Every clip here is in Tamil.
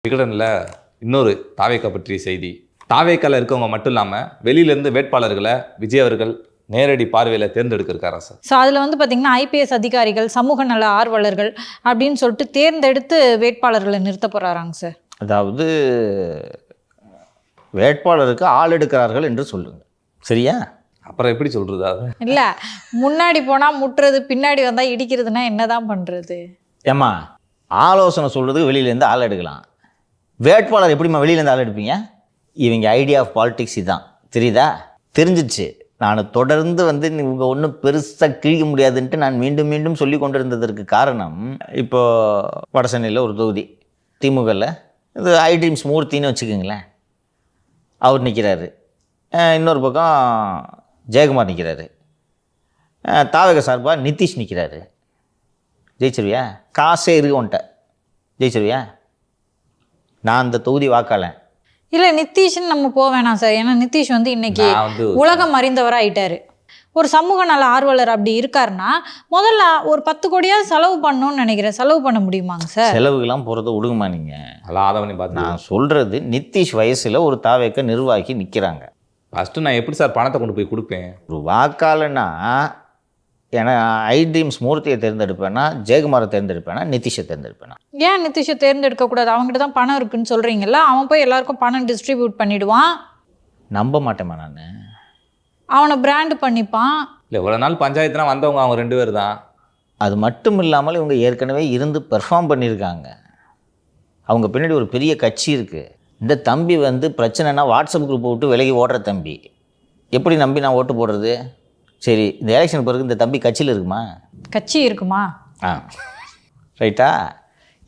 விகடனில் இன்னொரு தாவேக்கா பற்றிய செய்தி. தாவேக்கால இருக்கவங்க மட்டும் இல்லாமல் வெளியிலேருந்து வேட்பாளர்களை விஜய் அவர்கள் நேரடி பார்வையில் தேர்ந்தெடுக்கிறாரா சார்? ஸோ அதில் வந்து பார்த்திங்கன்னா ஐபிஎஸ் அதிகாரிகள், சமூக நல ஆர்வலர்கள் அப்படின்னு சொல்லிட்டு தேர்ந்தெடுத்து வேட்பாளர்களை நிறுத்த போகிறாராங்க சார். அதாவது வேட்பாளருக்கு ஆள் எடுக்கிறார்கள் என்று சொல்லுங்கள், சரியா? அப்புறம் எப்படி சொல்கிறது? அது இல்லை, முன்னாடி போனால் முட்டுறது, பின்னாடி வந்தால் இடிக்கிறதுனா என்ன தான் பண்ணுறது? ஏம்மா, ஆலோசனை சொல்கிறதுக்கு வெளியிலேருந்து ஆள் எடுக்கலாம். வேட்பாளர் எப்படிம்மா வெளியிலேருந்து ஆள் எடுப்பீங்க? இவங்க ஐடியா ஆஃப் பாலிடிக்ஸ் இதுதான், தெரியுதா? தெரிஞ்சிச்சு. நான் தொடர்ந்து இவங்க ஒன்றும் பெருசாக கிழிக்க முடியாதுன்ட்டு நான் மீண்டும் மீண்டும் சொல்லி கொண்டு இருந்ததற்கு காரணம், இப்போது வடசென்னையில் ஒரு தொகுதி திமுகவில் இது ஐ ட்ரீம்ஸ் மூர்த்தின்னு வச்சுக்கோங்களேன், அவர் நிற்கிறாரு. இன்னொரு பக்கம் ஜெயக்குமார் நிற்கிறாரு. தாவேக சார்பாக நிதிஷ் நிற்கிறாரு. ஜெயிச்சிருவியா? காசே இருக்கு உன்ட்ட, ஜெயிச்சிருவியா? நான் அந்த தொகுதி வாக்காளன். இல்லை, நிதிஷ்ன்னு நம்ம போக வேணாம் சார். ஏன்னா நிதிஷ் வந்து இன்னைக்கு உலகம் அறிந்தவராக ஆயிட்டாரு. ஒரு சமூக நல ஆர்வலர் அப்படி இருக்காருன்னா முதல்ல ஒரு 10 கோடியாவது செலவு பண்ணணும்னு நினைக்கிறேன். செலவு பண்ண முடியுமாங்க சார்? செலவுக்கெல்லாம் போகிறத விடுங்கம்மா நீங்கள். அதான் பார்த்து நான் சொல்கிறது, நிதிஷ் வயசில் ஒரு தாவேக்க நிர்வாகி நிற்கிறாங்க. ஃபஸ்ட்டு நான் எப்படி சார் பணத்தை கொண்டு போய் கொடுப்பேன்? ஒரு வாக்காளனா ஏன்னா ஐ ட்ரீம்ஸ் மூர்த்தியை தேர்ந்தெடுப்பேன்னா, ஜெயக்குமாரை தேர்ந்தெடுப்பேனா, நிதிஷை தேர்ந்தெடுப்பேனா? ஏன் நிதிஷை தேர்ந்தெடுக்கக்கூடாது? அவங்ககிட்ட தான் பணம் இருக்குன்னு சொல்கிறீங்கல்ல, அவன் போய் எல்லாருக்கும் பணம் டிஸ்ட்ரிபியூட் பண்ணிவிடுவான். நம்ப மாட்டேம்மா நான். அவனை பிராண்டு பண்ணிப்பான். இல்லை, இவ்வளோ நாள் பஞ்சாயத்துனா வந்தவங்க அவங்க 2 பேர் தான். அது மட்டும் இல்லாமல் இவங்க ஏற்கனவே இருந்து பெர்ஃபார்ம் பண்ணியிருக்காங்க. அவங்க பின்னாடி ஒரு பெரிய கட்சி இருக்குது. இந்த தம்பி பிரச்சனைனா வாட்ஸ்அப் குரூப்பை விட்டு விலகி ஓடுற தம்பி. எப்படி நம்பி நான் ஓட்டு போடுறது? சரி, இந்த எலெக்ஷன் பிறகு இந்த தம்பி கட்சியில் இருக்குமா? கட்சி இருக்குமா? ரைட்டா?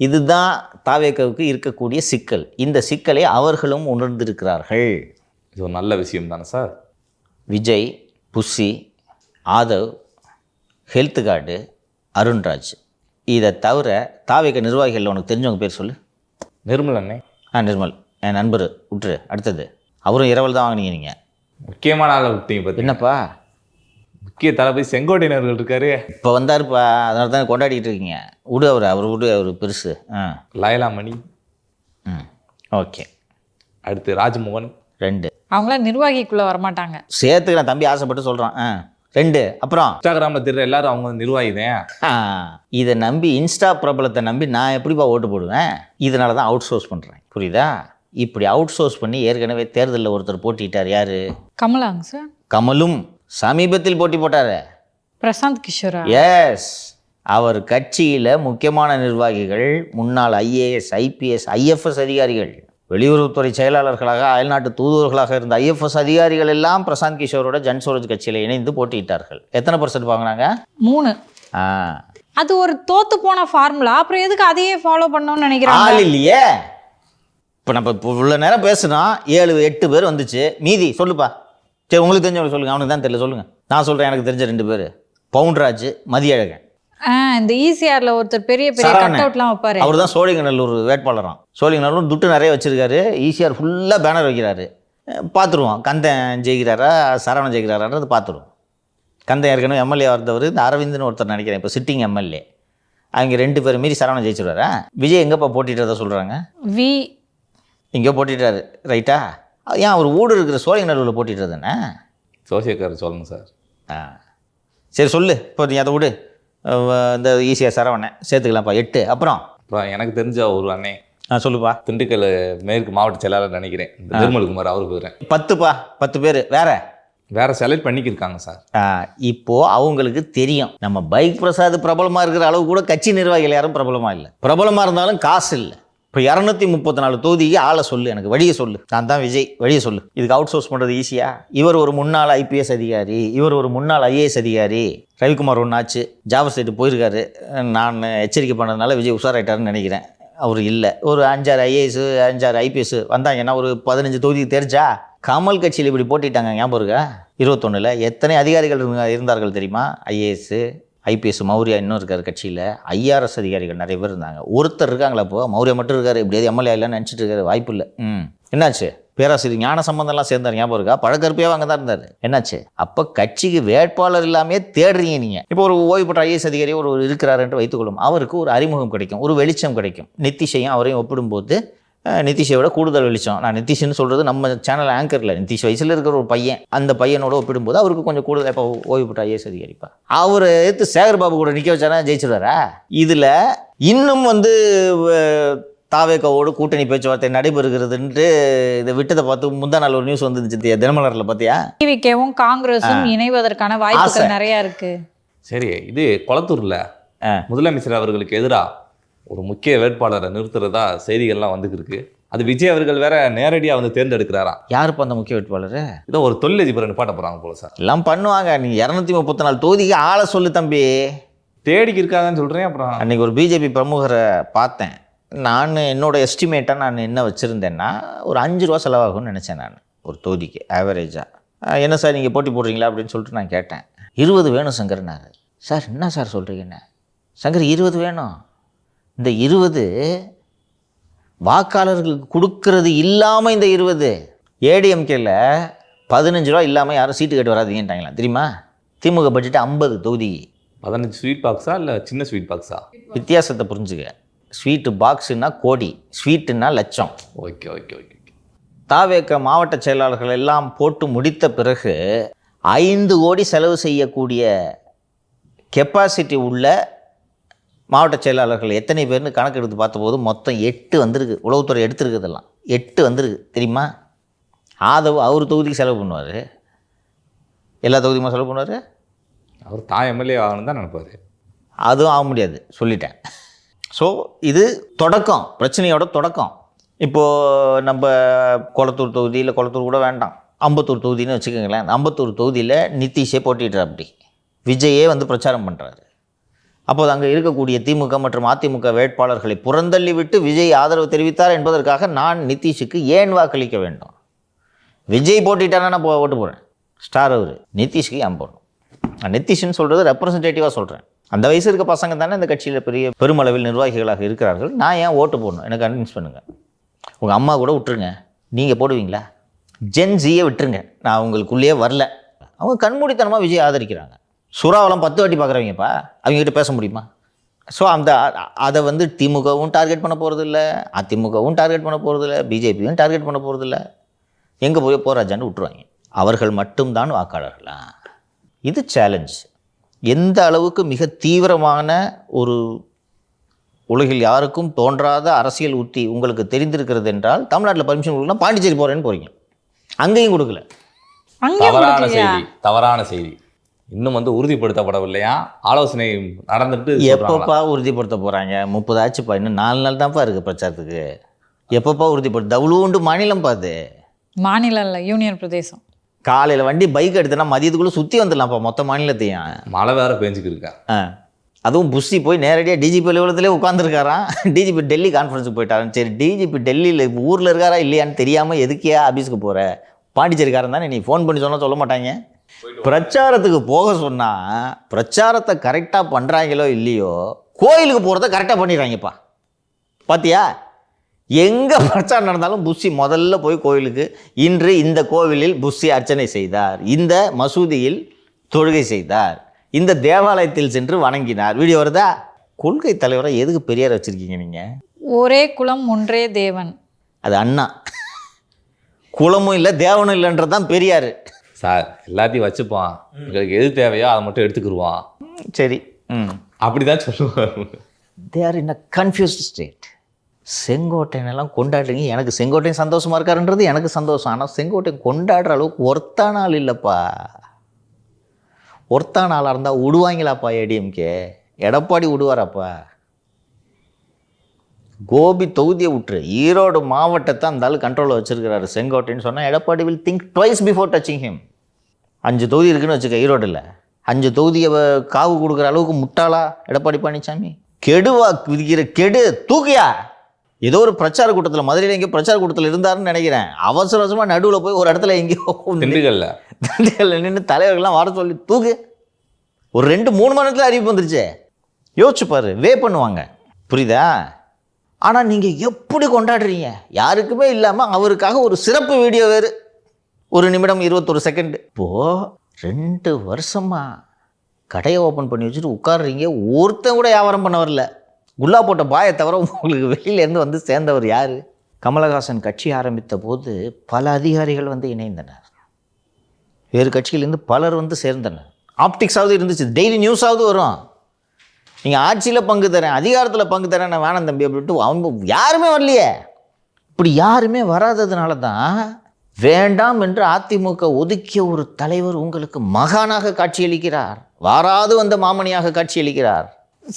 இதுதான் தாவேக்காவுக்கு இருக்கக்கூடிய சிக்கல். இந்த சிக்கலை அவர்களும் உணர்ந்திருக்கிறார்கள். இது ஒரு நல்ல விஷயம் தானே sir? Vijay, Bussy, Aadhav, health card, Arunraj, இதை தவிர தாவேக்க நிர்வாகிகள் உனக்கு தெரிஞ்சவங்க பேர் சொல்லு. நிர்மல் அண்ணே. நிர்மல் என் நண்பர். விட்டுரு. அடுத்தது அவரும் இரவல் தான் வாங்கினீங்க நீங்கள். முக்கியமான ஆளை விட்டீங்க பார்த்து. என்னப்பா? முக்கிய தளபதி செங்கோட்டையினர்கள் இருக்காரு. இப்போ வந்தாருப்பா, அதனால தான் கொண்டாடிக்கிட்டு இருக்கீங்க. விடு அவர் பெருசு. லயலாமணி. ஓகே. அடுத்து ராஜ்மோகன். 2. அவங்களாம் நிர்வாகிக்குள்ளே வரமாட்டாங்க. சேர்த்துக்கிறேன், தம்பி ஆசைப்பட்டு சொல்கிறான். 2. அப்புறம் இன்ஸ்டாகிராமில் தெரிற எல்லாரும் அவங்க நிர்வாகிதான். இதை நம்பி, இன்ஸ்டா பிரபலத்தை நம்பி நான் எப்படிப்பா ஓட்டு போடுவேன்? இதனால தான் அவுட் சோர்ஸ் பண்ணுறேன், புரியுதா? இப்படி அவுட் சோர்ஸ் பண்ணி ஏற்கனவே தேர்தலில் ஒருத்தர் போட்டிட்டார். யார்? கமலாங்க சார். கமலும் சமீபத்தில் போட்டி போட்டார். பிரசாந்த் கிஷோரா? எஸ். அவர் கட்சியில் முக்கியமான நிர்வாகிகள், முன்னாள் ஐஏஎஸ், ஐபிஎஸ், ஐஎஃப்எஸ் அதிகாரிகள், வெளியுறவுத்துறை செயலாளர்களாக, அயல்நாட்டு தூதுவர்களாக இருந்த ஐஎஃப்எஸ் அதிகாரிகள் எல்லாம் பிரசாந்த் கிஷோரோட ஜன்சூரஜ் கட்சியில் இணைந்து போட்டியிட்டார்கள். எத்தனை % வாங்கினாங்க? 3. அது ஒரு தோத்து போன ஃபார்முலா. அப்புறம் எதுக்கு அதையே ஃபாலோ பண்ணணும்னு நினைக்கிறாங்க? ஆள் இல்லையே. இப்போ நம்ம இவ்வளோ நேரம் பேசுனா 7-8 பேர் வந்துச்சு. மீதி சொல்லுப்பா. சரி, உங்களுக்கு தெரிஞ்சவங்க சொல்லுங்கள். அவனுக்கு தான் தெரியல, சொல்லுங்கள். நான் சொல்கிறேன், எனக்கு தெரிஞ்ச 2 பேர், பவுன்ராஜ், மதியழகன். இந்த ஈசிஆர்ல ஒருத்தர் பெரிய கட் அவுட்லாம் வைப்பாரு. அவர் தான் சோழிங்கநல்லூர் வேட்பாளராம். சோழிங்கநல்லூர் துட்டு நிறைய வச்சிருக்காரு. ஈசிஆர் ஃபுல்லாக பேனர் வைக்கிறாரு. பார்த்துருவோம் கந்தன் ஜெயிக்கிறாரா சரவணன் ஜெயிக்கிறாரான்றது பார்த்துருவோம். கந்தன் ஏற்கனவே எம்எல்ஏ இருந்தவர். இந்த அரவிந்த்னு ஒருத்தர் நினைக்கிறேன் இப்போ சிட்டிங் எம்எல்ஏ. அவங்க 2 பேர் மீறி சரவணன் ஜெயிச்சிருவாரா? விஜய் எங்கேப்பா போட்டிட்டதா சொல்கிறாங்க? இங்கே போட்டிட்டாரு. ரைட்டா? ஏன் அவர் ஊடு இருக்கிற சோழிங்கநல்லூரில் போட்டிட்டு தானே? சோசியக்காரர் சொல்லுங்கள் சார். சரி சொல்லு. இப்போ நீ அதை விடு. இந்த ஈஸியாக சரவணன் சேர்த்துக்கலாம்ப்பா. 8. அப்புறம் எனக்கு தெரிஞ்ச ஒரு அண்ணே. சொல்லுப்பா. திண்டுக்கல் மேற்கு மாவட்ட செயலாளர் நினைக்கிறேன், நிர்மல்குமார். அவரு போகிறேன். 10 பேர் வேற செலக்ட் பண்ணிக்கிருக்காங்க சார். இப்போது அவங்களுக்கு தெரியும், நம்ம பைக் பிரசாத் பிரபலமாக இருக்கிற அளவு கூட கட்சி நிர்வாகிகள் யாரும் பிரபலமாக இல்லை. பிரபலமாக இருந்தாலும் காசு இல்லை. இப்போ 234 தொகுதிக்கு ஆளை சொல்லு, எனக்கு வழியை சொல்லு. நான் தான் விஜய், வழியை சொல்லு. இதுக்கு அவுட் சோர்ஸ் பண்ணுறது ஈஸியா? இவர் ஒரு முன்னாள் ஐபிஎஸ் அதிகாரி, இவர் ஒரு முன்னாள் ஐஏஎஸ் அதிகாரி. ரவிக்குமார் ஒன்றாச்சு, ஜாவர் சைட்டு போயிருக்காரு. நான் எச்சரிக்கை பண்ணதுனால விஜய் உஷாராயிட்டாருன்னு நினைக்கிறேன். அவர் இல்லை. ஒரு 5-6 ஐஏஎஸ், 5-6 ஐபிஎஸ் வந்தாங்கன்னா ஒரு 15 தொகுதிக்கு தெரிஞ்சா. கமல் கட்சியில் இப்படி போட்டிட்டாங்க, ஞாபகம் இருக்கா? 21 எத்தனை அதிகாரிகள் இருந்தார்கள் தெரியுமா? IAS, IPS. மௌரியா இன்னும் இருக்கார் கட்சியில். ஐஆர்எஸ் அதிகாரிகள் நிறைய பேர் இருந்தாங்க. ஒருத்தர் இருக்காங்களா இப்போ? மௌரியா மட்டும் இருக்காரு. இப்படியாவது எம்எல்ஏ இல்லைன்னு நினச்சிட்டு இருக்காரு. வாய்ப்பு இல்லை. என்னாச்சு? பேராசிரியர் ஞான சம்பந்தம்லாம் சேர்ந்தார், ஞாபகம் இருக்கா? பழக்கருப்பையாக அங்கே தான் இருந்தார். என்னாச்சு? அப்போ கட்சிக்கு வேட்பாளர் இல்லாமே தேடுறீங்க நீங்கள். இப்போ ஒரு ஓய்வு பெற்ற ஐஏஎஸ் அதிகாரி ஒரு இருக்கிறார் என்று வைத்துக்கொள்ளும். அவருக்கு ஒரு அறிமுகம் கிடைக்கும், ஒரு வெளிச்சம் கிடைக்கும். நிதிஷையும் அவரையும் ஒப்பிடும்போது நிதிஷை விட கூடுதல் வெளிச்சம். நான் நிதிஷ்னு சொல்கிறது நம்ம சேனல் ஆங்கரில் நிதிஷ் வயசில் இருக்கிற ஒரு பையன், அந்த பையனோட ஒப்பிடும்போது அவருக்கு கொஞ்சம் கூடுதல். இப்போ ஓய்வு பெற்ற ஐஏஎஸ் அதிகாரிப்பா, அவர் எடுத்து சேகர் பாபு கூட நிற்க வச்சாரா ஜெயிச்சிடுவாரா? இதில் இன்னும் வந்து தாவேக்காவோடு கூட்டணி பேச்சுவார்த்தை நடைபெறுகிறதுன்ட்டு இதை விட்டதை பார்த்து முந்தா நாள் ஒரு நியூஸ் வந்துருச்சு தினமலரில் பார்த்தியா? டிவிகேவும் காங்கிரஸும் இணைவதற்கான வாய்ப்புகள் நிறைய இருக்கு. சரி, இது கொளத்தூர்ல முதலமைச்சர் அவர்களுக்கு எதிராக ஒரு முக்கிய வேட்பாளரை நிறுத்துறதா செய்திகள்லாம் வந்துருக்கு. அது விஜய் அவர்கள் வேற நேரடியாக வந்து தேர்ந்தெடுக்கிறாராம். யாருப்பா அந்த முக்கிய வேட்பாளர்? இதோ ஒரு தொழிலதிபரை நிப்பாட்ட போறாங்க போல சார். எல்லாம் பண்ணுவாங்க. நீ 234 தொகுதிக்கு ஆளை சொல்லு தம்பி. தேடிக்கு இருக்காங்கன்னு சொல்றேன். அப்புறம் அன்றைக்கி ஒரு பிஜேபி பிரமுகரை பார்த்தேன். நான் என்னோட எஸ்டிமேட்டாக நான் என்ன வச்சுருந்தேன்னா ஒரு 5 ரூபா செலவாகும்னு நினச்சேன். நான் ஒரு தொகுதிக்கு ஆவரேஜாக. என்ன சார் நீங்கள் போட்டி போடுறீங்களா அப்படின்னு சொல்லிட்டு நான் கேட்டேன். 20 வேணும் சங்கர்னாரு. சார் என்ன சார் சொல்கிறீங்கன்னு? சங்கர் 20 வேணும். இந்த 20 வாக்காளர்களுக்கு கொடுக்கறது இல்லாமல் இந்த 20 ஏடிஎம்கேல 15 ரூபா இல்லாமல் யாரும் சீட்டு கட்டு வராதிங்கன்ட்டாங்களா தெரியுமா? திமுக பட்ஜெட்டு 50 தொகுதி. 15 ஸ்வீட் பாக்ஸா இல்லை சின்ன ஸ்வீட் பாக்ஸா? வித்தியாசத்தை புரிஞ்சுக்க. ஸ்வீட்டு பாக்ஸுன்னா கோடி, ஸ்வீட்டுன்னா லட்சம். Okay okay okay. தாவேக்க மாவட்ட செயலாளர்கள் எல்லாம் போட்டு முடித்த பிறகு 5 கோடி செலவு செய்யக்கூடிய கெப்பாசிட்டி உள்ள மாவட்ட செயலாளர்கள் எத்தனை பேர்னு கணக்கு எடுத்து பார்த்தபோது மொத்தம் 8 வந்திருக்கு. உளவுத்துறை எடுத்துருக்குதெல்லாம் 8 வந்திருக்கு தெரியுமா? ஆதவ் அவர் தொகுதிக்கு செலவு பண்ணுவார். எல்லா தொகுதியுமா செலவு பண்ணுவார்? அவர் தான் எம்எல்ஏ ஆகணும் தான் நினைப்பார். அதுவும் ஆக முடியாது சொல்லிட்டேன். ஸோ இது தொடக்கம், பிரச்சனையோட தொடக்கம். இப்போது நம்ம கொளத்தூர் தொகுதியில், கொளத்தூர் கூட வேண்டாம், அம்பத்தூர் தொகுதின்னு வச்சுக்கோங்களேன். அம்பத்தூர் தொகுதியில் நிதிஷே போட்டிடுறார். அப்படி விஜயே வந்து பிரச்சாரம் பண்ணுறாரு. அப்போது அங்கே இருக்கக்கூடிய திமுக மற்றும் அதிமுக வேட்பாளர்களை புறந்தள்ளி விட்டு விஜய் ஆதரவு தெரிவித்தார் என்பதற்காக நான் நிதிஷுக்கு ஏன் வாக்களிக்க வேண்டும்? விஜய் போட்டிட்டானா நான் ஓட்டு போடுறேன். ஸ்டார் அவர். நிதிஷ்க்கு ஏன் போடணும்? நான் நிதிஷ்னு சொல்கிறது ரெப்ரசன்டேட்டிவாக சொல்கிறேன். அந்த வயசு இருக்க பசங்க தானே இந்த கட்சியில் பெருமளவில் நிர்வாகிகளாக இருக்கிறார்கள். நான் ஏன் ஓட்டு போடணும்? எனக்கு கன்வின்ஸ் பண்ணுங்கள். உங்கள் அம்மா கூட விட்டுருங்க, நீங்கள் போடுவீங்களா? ஜென்ஸியை விட்டுருங்க, நான் உங்களுக்குள்ளேயே வரல. அவங்க கண்மூடித்தனமாக விஜய் ஆதரிக்கிறாங்க. சுறாவெல்லாம் 10 வாட்டி பார்க்குறவங்கப்பா, அவங்ககிட்ட பேச முடியுமா? ஸோ அதை வந்து திமுகவும் டார்கெட் பண்ண போகிறதில்ல, அதிமுகவும் டார்கெட் பண்ண போகிறதில்ல, பிஜேபியும் டார்கெட் பண்ண போகிறதில்ல. எங்கே போய் போராஜான்னு விட்டுருவாங்க. அவர்கள் மட்டும்தான் வாக்காளர்களா? இது சேலஞ்ச். எந்த அளவுக்கு மிக தீவிரமான ஒரு உலகில் யாருக்கும் தோன்றாத அரசியல் உத்தி உங்களுக்கு தெரிந்திருக்கிறது என்றால், தமிழ்நாட்டில் பர்மிஷன் கொடுக்கணும், பாண்டிச்சேரி போகிறேன்னு போகிறீங்க, அங்கேயும் கொடுக்கல. தவறான செய்தி இன்னும் வந்து உறுதிப்படுத்தப்படவில்லையா? ஆலோசனை நடந்துட்டு எப்பப்பா உறுதிப்படுத்த போகிறாங்க? 30 ஆச்சுப்பா, இன்னும் 4 நாள் தான்ப்பா இருக்குது பிரச்சாரத்துக்கு. எப்பப்பா உறுதிப்படுத்த? தவுளுண்டு மாநிலம் பார்த்து. மாநிலம் இல்லை, யூனியன் பிரதேசம். காலையில் வண்டி பைக் எடுத்தனா மதியத்துக்குள்ளே சுற்றி வந்துடலாம்ப்பா மொத்த மாநிலத்தையும். மழை வேறு பேஞ்சுக்கிருக்கா. அதுவும் புஷி போய் நேரடியாக டிஜிபி அலுவலகத்திலே உட்காந்துருக்காராம். டிஜிபி டெல்லி கான்ஃபரன்ஸுக்கு போயிட்டாரான். சரி, டிஜிபி டெல்லியில் ஊரில் இருக்காரா இல்லையான்னு தெரியாமல் எதுக்கே ஆஃபீஸுக்கு போகிற? பாண்டிச்சேரிக்காரன் தானே, நீ ஃபோன் பண்ணி சொன்னால் சொல்ல மாட்டாங்க. பிரச்சாரத்துக்கு போக சொன்னால் பிரச்சாரத்தை கரெக்டாக பண்ணுறாங்களோ இல்லையோ, கோயிலுக்கு போகிறத கரெக்டாக பண்ணிடுறாங்கப்பா. பார்த்தியா? எங்கே பிரச்சாரம் நடந்தாலும் புஷி முதல்ல போய் கோயிலுக்கு, இன்று இந்த கோவிலில் புஷி அர்ச்சனை செய்தார், இந்த மசூதியில் தொழுகை செய்தார், இந்த தேவாலயத்தில் சென்று வணங்கினார். வீடியோ வருதா? கொள்கை தலைவரை எதுக்கு பெரியார் வச்சுருக்கீங்க நீங்கள்? ஒரே குலம் ஒன்றே தேவன். அது அண்ணா. குலமும் இல்லை தேவனும் இல்லைன்றது தான் பெரியார். சார் எல்லாத்தையும் வச்சுப்பான், எங்களுக்கு எது தேவையோ அதை மட்டும் எடுத்துக்கிடுவான். சரி, அப்படி தான் சொல்லுவார். They are in a confused state. செங்கோட்டையனெல்லாம் கொண்டாடுறீங்க. எனக்கு செங்கோட்டையன் சந்தோஷமாக இருக்காருன்றது எனக்கு சந்தோஷம். ஆனால் செங்கோட்டையன் கொண்டாடுற அளவுக்கு ஒருத்தான ஆள் இல்லைப்பா. ஒருத்தான ஆளாக இருந்தால் விடுவாங்களாப்பா ஏடிஎம்கே? எடப்பாடி விடுவாராப்பா? கோபி தொகுதியை விட்டுரு, ஈரோடு மாவட்டத்தை அந்த ஆள் கண்ட்ரோலில் வச்சுருக்கிறாரு செங்கோட்டைன்னு சொன்னால் Edappadi will think twice before touching him. 5 தொகுதி இருக்குன்னு வச்சுக்க ஈரோடில். 5 தொகுதியை காவு கொடுக்குற அளவுக்கு முட்டாளா எடப்பாடி பழனிசாமி? கெடுவா விதிக்கிற கெடு தூக்கியா. ஏதோ ஒரு பிரச்சார கூட்டத்தில், மதுரையில் எங்கேயோ பிரச்சார கூட்டத்தில் இருந்தாருன்னு நினைக்கிறேன். அவசர அவசரமாக நடுவில் போய் ஒரு இடத்துல எங்கேயோ திண்டுக்கல்ல நின்று தலைவர்கள்லாம் வர சொல்லி தூக்கு. ஒரு 2-3 மணி நேரத்தில் அறிவிப்பு வந்துருச்சு. யோசிச்சு பாரு, பண்ணுவாங்க. புரியுதா? ஆனால் நீங்கள் எப்படி கொண்டாடுறீங்க? யாருக்குமே இல்லாமல் அவருக்காக ஒரு சிறப்பு வீடியோ வேறு, 1 நிமிடம் 21 செகண்ட். இப்போது 2 வருஷமாக கடையை ஓப்பன் பண்ணி வச்சுட்டு உட்காடுறீங்க. ஒருத்தன் கூட வியாபாரம் பண்ண வரல. குல்லா போட்ட பாயை தவிர உங்களுக்கு வெளியிலேருந்து வந்து சேர்ந்தவர் யார்? கமலஹாசன் கட்சி ஆரம்பித்த போது பல அதிகாரிகள் வந்து இணைந்தனர், வேறு கட்சியிலேருந்து பலர் வந்து சேர்ந்தனர். ஆப்டிக்ஸாவது இருந்துச்சு, டெய்லி நியூஸாவது வரும். நீங்கள் ஆட்சியில் பங்கு தரேன், அதிகாரத்தில் பங்கு தரேன், நான் வேணாம் தம்பி அப்படின்ட்டு அவங்க யாருமே வரலையே. இப்படி யாருமே வராததுனால தான் வேண்டாம் என்று அதிமுக ஒதுக்கிய ஒரு தலைவர் உங்களுக்கு மகானாக காட்சியளிக்கிறார், வாராது வந்த மாமணியாக காட்சியளிக்கிறார்.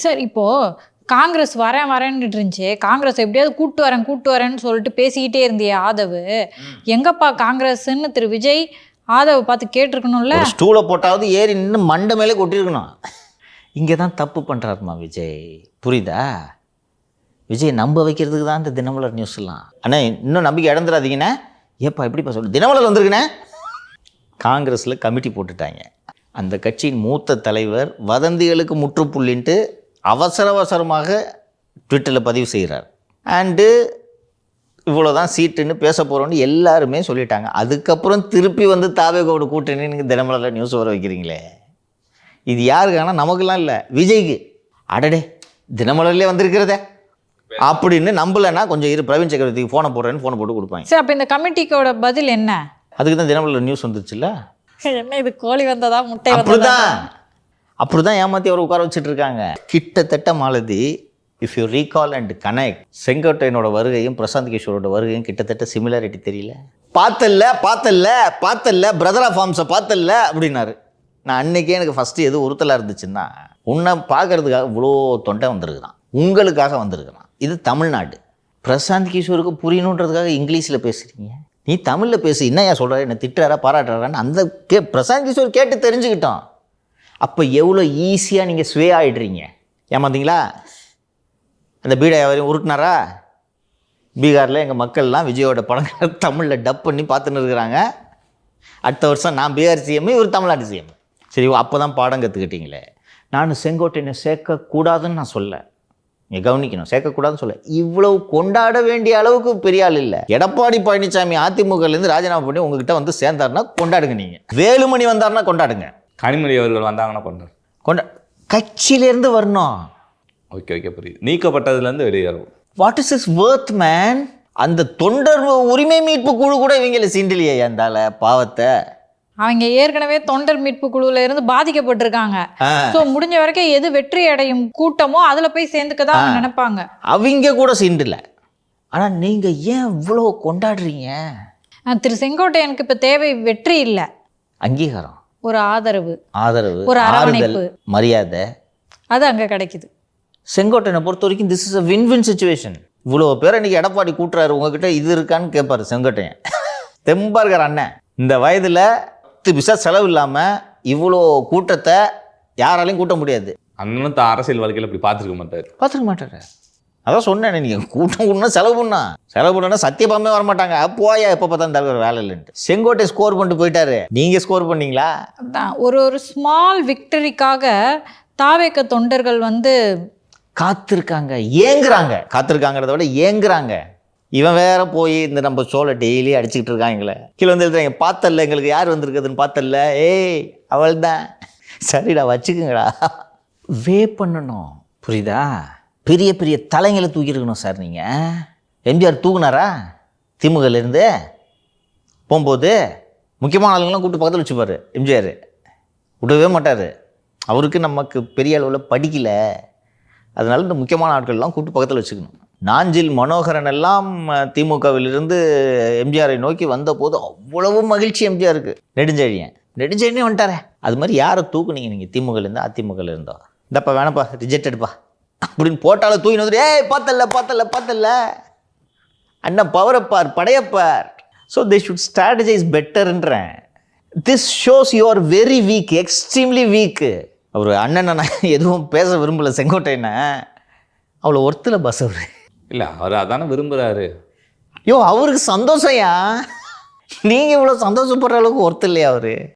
சார் இப்போது காங்கிரஸ் வரேன்னு இருந்துச்சு, காங்கிரஸ் எப்படியாவது கூட்டு வரேன்னு சொல்லிட்டு பேசிக்கிட்டே இருந்தியே ஆதவு, எங்கப்பா காங்கிரஸ்ன்னு திரு விஜய் ஆதவை பார்த்து கேட்டிருக்கணும்ல. ஸ்டூலை போட்டாவது ஏறி நின்று மண்டை மேலே கொட்டியிருக்கணும். இங்கே தான் தப்பு பண்ணுறாருமா விஜய், புரியுதா? விஜய் நம்ப வைக்கிறதுக்கு தான் இந்த தினமலர் நியூஸ்லாம். ஆனால் இன்னும் நம்பிக்கை இழந்துடாதீங்கண்ணே. ஏப்பா எப்படிப்பா சொல்லு, தினமலர் வந்திருக்குண்ணே. காங்கிரஸில் கமிட்டி போட்டுட்டாங்க. அந்த கட்சியின் மூத்த தலைவர் வதந்திகளுக்கு முற்றுப்புள்ளின்ட்டு அவசரமாக ட்விட்டரில் பதிவு செய்கிறார். அண்டு இவ்வளோதான் சீட்டுன்னு பேச போகிறோன்னு எல்லாருமே சொல்லிட்டாங்க. அதுக்கப்புறம் திருப்பி வந்து தாவேகோட கூட்டணி நீங்கள் தினமலரில் நியூஸ் வர வைக்கிறீங்களே, இது யாருக்கானா? நமக்குலாம் இல்லை, விஜய்க்கு. அடடே தினமலர்லேயே வந்திருக்கிறதே அப்படின்னு நம்பலைன்னா கொஞ்சம் இரு, பிரவீன் சக்கரவர்த்திக்கு ஃபோனை போட்டு கொடுப்பாங்க. சார் அப்போ இந்த கமிட்டிக்கோட பதில் என்ன? அதுக்கு தான் தினமலர் நியூஸ் வந்துருச்சுல்ல. என்ன இது கோழி வந்ததா முட்டை வந்ததா? அப்படிதான் ஏமாற்றி அவர் உட்கார வச்சுட்டு இருக்காங்க. கிட்டத்தட்ட Malathi, if you recall and connect, செங்கோட்டையனோட வருகையும் பிரசாந்த் கிஷோரோட வருகையும் கிட்டத்தட்ட சிமிலாரிட்டி தெரியல? பார்த்தல்ல பிரதர் ஆஃப் ஃபார்ம்ஸை பார்த்தல்ல அப்படின்னாரு. நான் அன்னைக்கே எனக்கு ஃபஸ்ட்டு எது உறுத்தலாக இருந்துச்சுன்னா, உன்னை பார்க்கறதுக்காக இவ்வளோ தொண்டை வந்திருக்கிறான், உங்களுக்காக வந்திருக்கிறான். இது தமிழ்நாடு. பிரசாந்த் கிஷோருக்கு புரியணுன்றதுக்காக இங்கிலீஷில் பேசுகிறீங்க, நீ தமிழில் பேசு. என்னையா சொல்கிறாரு, என்ன திட்டுறாரா பாராட்டுறாரான்னு அந்த பிரசாந்த் கிஷோர் கேட்டு தெரிஞ்சுக்கிட்டோம். அப்போ எவ்வளோ ஈஸியாக நீங்கள் ஸ்வே ஆகிடுறீங்க. ஏமாந்தீங்களா? அந்த பீடா யாரையும் உருட்டினாரா? பீகாரில் எங்கள் மக்கள்லாம் விஜயோட படங்களை தமிழில் டப் பண்ணி பார்த்துன்னு இருக்கிறாங்க. அடுத்த வருஷம் நான் பீகார் சிஎம், இவர் தமிழ்நாடு சிஎம். சரி, அப்போ தான் பாடம் கற்றுக்கிட்டீங்களே. நான் செங்கோட்டையனை சேர்க்கக்கூடாதுன்னு நான் சொல்ல, நீங்கள் கவனிக்கணும், சேர்க்கக்கூடாதுன்னு சொல்ல. இவ்வளவு கொண்டாட வேண்டிய அளவுக்கு பெரிய ஆள் இல்லை. எடப்பாடி பழனிசாமி அதிமுகலேருந்து ராஜினாமா பண்ணி உங்ககிட்ட வந்து சேர்ந்தாருன்னா கொண்டாடுங்க. நீங்கள் வேலுமணி வந்தாருன்னா கொண்டாடுங்க. கனிமொழி அவர்கள் வந்தாங்கன்னா கட்சியிலேருந்து வரணும். ஓகே புரியுது. நீக்கப்பட்டதுலேருந்து வெளியேறும். What is is worth man? அந்த தொண்டர் உரிமை மீட்பு குழு கூட இவங்களை சீண்டலையே இருந்தால பாவத்தை. அவங்க ஏற்கனவே தொண்டர் மீட்பு குழுல இருந்து பாதிக்கப்பட்டிருக்காங்க. ஸோ முடிஞ்ச வரைக்கும் எது வெற்றி அடையும் கூட்டமோ அதில் போய் சேர்ந்துக்கதான் அவங்க நினைப்பாங்க. அவங்க கூட சீண்டல. ஆனால் நீங்கள் ஏன் இவ்வளோ கொண்டாடுறீங்க? திரு செங்கோட்டையனுக்கு இப்போ தேவை வெற்றி இல்லை, அங்கீகாரம், ஒரு ஆதரவு, ஒரு அரவணைப்பு, மரியாதை, அது அங்கே கிடைக்குது. செங்கோட்டையனை பொறுத்த வரைக்கும் this is a win situation. இவ்வளோ பேர் இன்னைக்கு எடப்பாடி கூட்டுறாரு, உங்ககிட்ட இது இருக்கான்னு கேட்பாரு செங்கோட்டையன். தெம்பா இருக்கார் அண்ணன். இந்த வயதில் 10 பைசா செலவு இல்லாமல் இவ்வளோ கூட்டத்தை யாராலையும் கூட்ட முடியாது. அண்ணனும் அரசியல் வாழ்க்கையில் இப்படி பார்த்துருக்க மாட்டார். அதான் சொன்னேன், நீங்கள் கூட்டம் செலவு பண்ணா சத்தியபாமே வரமாட்டாங்க. போயா எப்போ பார்த்தா தலைவர் வேலை இல்லைன்ட்டு. செங்கோட்டை ஸ்கோர் பண்ணிட்டு போயிட்டாரு, நீங்கள் ஸ்கோர் பண்ணீங்களா? ஒரு ஸ்மால் விக்டரிக்காக தாவேக்க தொண்டர்கள் வந்து காத்திருக்காங்க, ஏங்குறாங்க. காத்திருக்காங்கிறத விட ஏங்குறாங்க. இவன் வேற போய் இந்த நம்ம ஷோல டெய்லி அடிச்சுக்கிட்டு இருக்கான் எங்களை. கீழே வந்து எழுதுறாங்க, பார்த்தல்ல எங்களுக்கு யார் வந்திருக்குதுன்னு பார்த்தல்ல, ஏய் அவள் தான். சரிடா வச்சுக்குங்கடா. வே பண்ணணும், புரியுதா? பெரிய பெரிய தலைங்களை தூக்கியிருக்கணும் சார். நீங்கள் எம்ஜிஆர் தூக்குனாரா திமுகலேருந்து போகும்போது? முக்கியமான ஆளுங்களாம் கூப்பிட்டு பக்கத்தில் வச்சுப்பார் எம்ஜிஆர், விடவே மாட்டார். அவருக்கு நமக்கு பெரிய அளவில் படிக்கலை, அதனால இந்த முக்கியமான ஆட்கள்லாம் கூப்பிட்டு பக்கத்தில் வச்சுக்கணும். நாஞ்சில் மனோகரன் எல்லாம் திமுகவிலிருந்து எம்ஜிஆரை நோக்கி வந்த போது அவ்வளவு மகிழ்ச்சி எம்ஜிஆருக்கு. நெடுஞ்செழியனே வந்துட்டாரே. அது மாதிரி யாரை தூக்குனீங்க நீங்கள் திமுகலேருந்து அதிமுகலேருந்தோ? இந்தப்பா வேணப்பா, ரிஜெக்டட்ப்பா அப்படின்னு போட்டாலும் தூக்கி வந்து, ஏய் பார்த்தல்ல அண்ணன் பவரப்பார், படையப்பார். ஸோ தே ஷுட் ஸ்ட்ராட்டஜைஸ் பெட்டர்ன்றேன். This shows you are very weak, extremely weak. அவர் அண்ணனை நான் எதுவும் பேச விரும்பலை, செங்கோட்டையனை அவ்வளோ ஒருத்தில் பஸ் அவர் இல்லை, அவர் அதானே விரும்புகிறாரு. அவருக்கு சந்தோஷம்யா. நீங்கள் இவ்வளோ சந்தோஷப்படுற அளவுக்கு ஒருத்தர் இல்லையா அவர்?